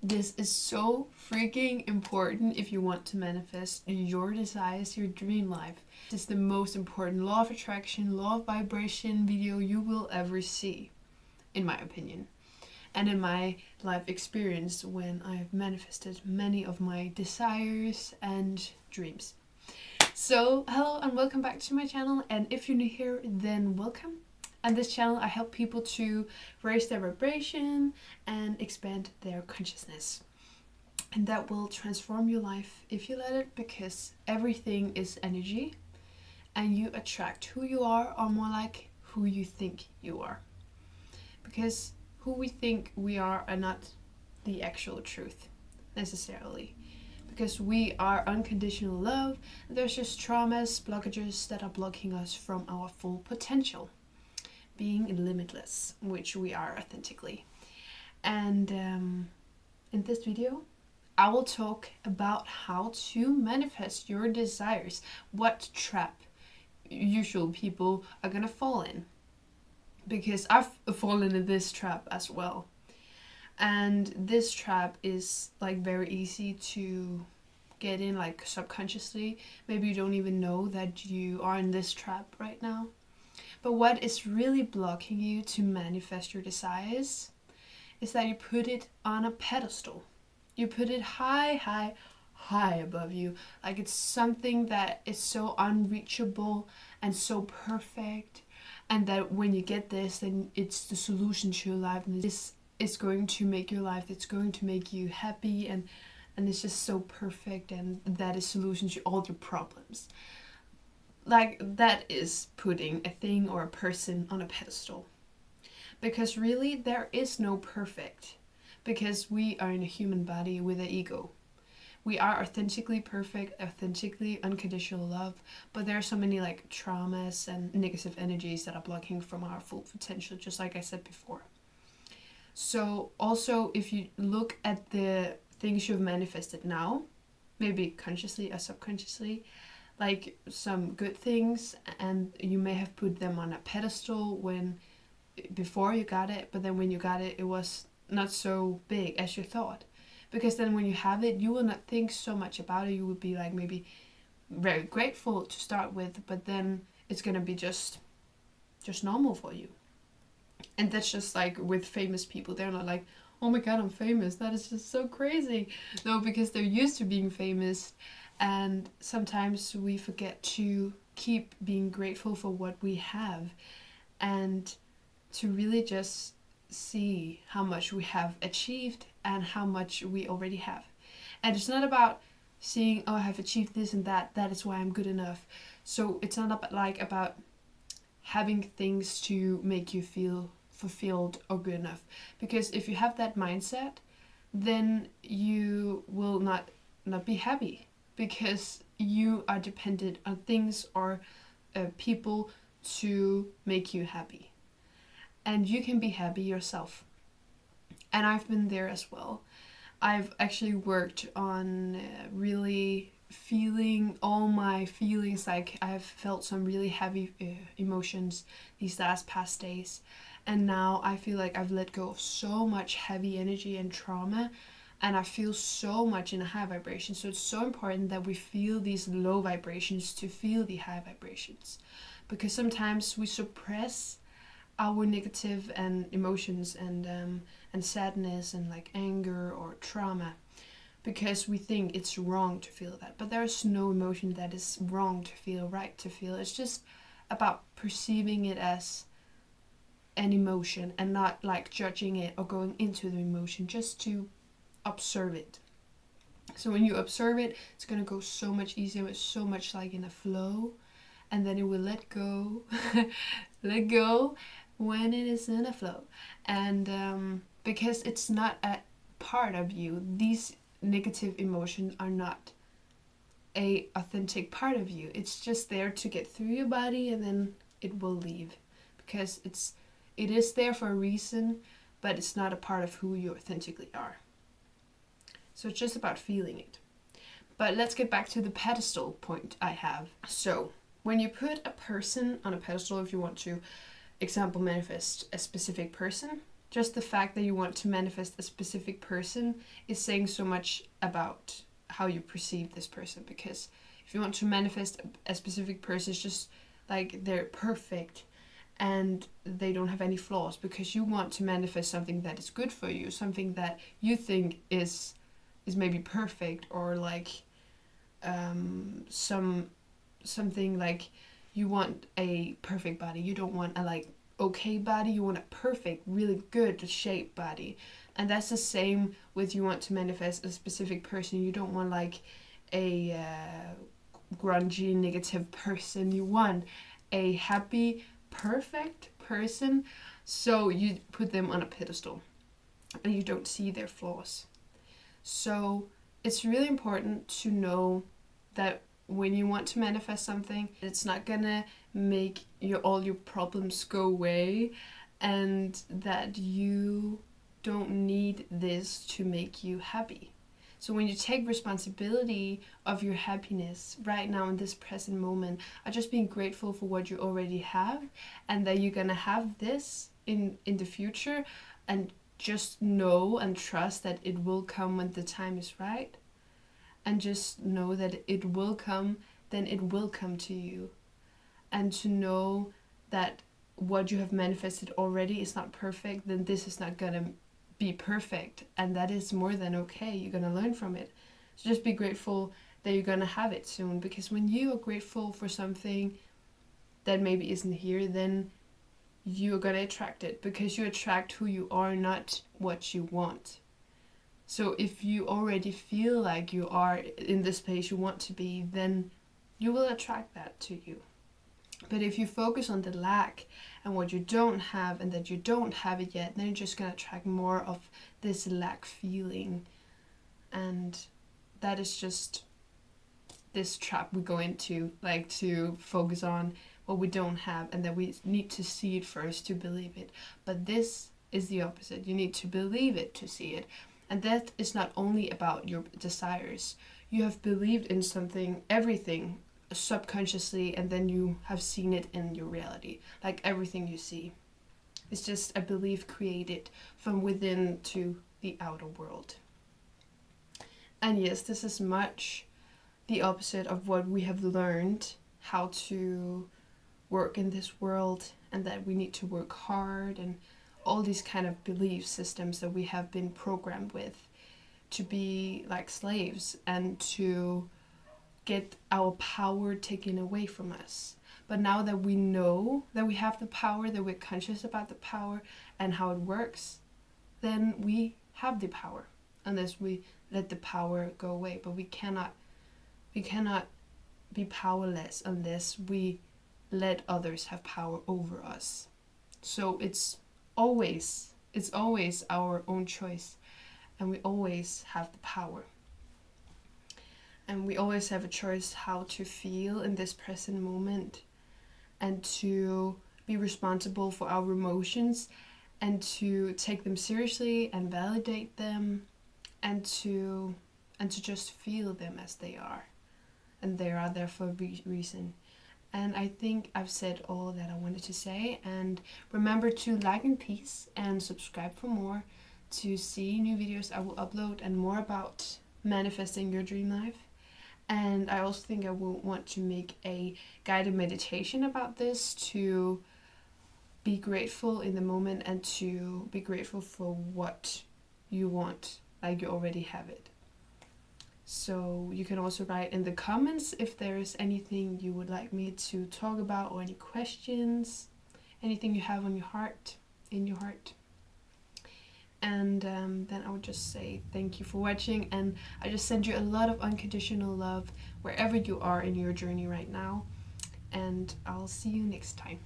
This is so freaking important if you want to manifest your desires, your dream life. This is the most important law of attraction, law of vibration video you will ever see, in my opinion. And in my life experience when I've manifested many of my desires and dreams. So, hello and welcome back to my channel. And if you're new here, then welcome. On this channel, I help people to raise their vibration and expand their consciousness. And that will transform your life if you let it, because everything is energy and you attract who you are, or more like who you think you are. Because who we think we are not the actual truth necessarily. Because we are unconditional love, there's just traumas, blockages that are blocking us from our full potential. Being limitless, which we are authentically. And in this video, I will talk about how to manifest your desires. What trap usual people are gonna fall in. Because I've fallen in this trap as well. And this trap is like very easy to get in, like subconsciously. Maybe you don't even know that you are in this trap right now. But what is really blocking you to manifest your desires is that you put it on a pedestal. You put it high, high, high above you. Like it's something that is so unreachable and so perfect. And that when you get this, then it's the solution to your life. And this is going to make your life, it's going to make you happy. And it's just so perfect. And that is solution to all your problems. Like, that is putting a thing or a person on a pedestal. Because really, there is no perfect. Because we are in a human body with an ego. We are authentically perfect, authentically unconditional love. But there are so many like traumas and negative energies that are blocking from our full potential, just like I said before. So also, if you look at the things you've manifested now, maybe consciously or subconsciously, like some good things, and you may have put them on a pedestal when before you got it, but then when you got it, it was not so big as you thought. Because then when you have it, you will not think so much about it. You will be like maybe very grateful to start with, but then it's gonna be just normal for you. And that's just like with famous people. They're not like, oh my god, I'm famous. That is just so crazy. No, because they're used to being famous. And sometimes we forget to keep being grateful for what we have and to really just see how much we have achieved and how much we already have. And it's not about seeing, oh, I have achieved this and that is why I'm good enough. So it's not about having things to make you feel fulfilled or good enough. Because if you have that mindset, then you will not be happy. Because you are dependent on things or people to make you happy. And you can be happy yourself. And I've been there as well. I've actually worked on really feeling all my feelings. Like I've felt some really heavy emotions these last past days. And now I feel like I've let go of so much heavy energy and trauma. And I feel so much in a high vibration. So it's so important that we feel these low vibrations to feel the high vibrations. Because sometimes we suppress our negative and emotions and sadness and like anger or trauma. Because we think it's wrong to feel that. But there's no emotion that is wrong to feel, right to feel. It's just about perceiving it as an emotion and not like judging it or going into the emotion, just to observe it. So when you observe it, it's gonna go so much easier. It's so much like in a flow, and then it will let go let go when it is in a flow. And because it's not a part of you, these negative emotions are not a authentic part of you. It's just there to get through your body, and then it will leave. Because it is there for a reason, but it's not a part of who you authentically are. So it's just about feeling it. But let's get back to the pedestal point I have. So when you put a person on a pedestal, if you want to, example, manifest a specific person, just the fact that you want to manifest a specific person is saying so much about how you perceive this person. Because if you want to manifest a specific person, it's just like they're perfect and they don't have any flaws, because you want to manifest something that is good for you, something that you think is maybe perfect, or like something like you want a perfect body. You don't want a like okay body, you want a perfect, really good shaped body. And that's the same with you want to manifest a specific person. You don't want like a grungy, negative person. You want a happy, perfect person. So you put them on a pedestal and you don't see their flaws. So it's really important to know that when you want to manifest something, it's not gonna make all your problems go away, and that you don't need this to make you happy. So when you take responsibility of your happiness right now in this present moment, are just being grateful for what you already have, and that you're gonna have this in the future, and just know and trust that it will come when the time is right. And just know that it will come, then it will come to you. And to know that what you have manifested already is not perfect, then this is not gonna be perfect. And that is more than okay. You're gonna learn from it. So just be grateful that you're gonna have it soon. Because when you are grateful for something that maybe isn't here, then you're gonna attract it. Because you attract who you are, not what you want. So if you already feel like you are in this place you want to be, then you will attract that to you. But if you focus on the lack and what you don't have, and that you don't have it yet, then you're just going to attract more of this lack feeling. And that is just this trap we go into, like to focus on what we don't have, and that we need to see it first to believe it. But this is the opposite. You need to believe it to see it. And that is not only about your desires. You have believed in something, everything, subconsciously, and then you have seen it in your reality. Like everything you see. It's just a belief created from within to the outer world. And yes, this is much the opposite of what we have learned how to work in this world, and that we need to work hard, and all these kind of belief systems that we have been programmed with to be like slaves and to get our power taken away from us. But now that we know that we have the power, that we're conscious about the power and how it works, then we have the power, unless we let the power go away. But we cannot be powerless unless we let others have power over us. So it's always our own choice, and we always have the power. And we always have a choice how to feel in this present moment, and to be responsible for our emotions, and to take them seriously and validate them, and to just feel them as they are. And they are there for a reason. And I think I've said all that I wanted to say. And remember to like and peace, and subscribe for more to see new videos I will upload, and more about manifesting your dream life. And I also think I will want to make a guided meditation about this, to be grateful in the moment, and to be grateful for what you want, like you already have it. So you can also write in the comments if there is anything you would like me to talk about, or any questions, anything you have on your heart, in your heart. And then I would just say thank you for watching, and I just send you a lot of unconditional love wherever you are in your journey right now, and I'll see you next time.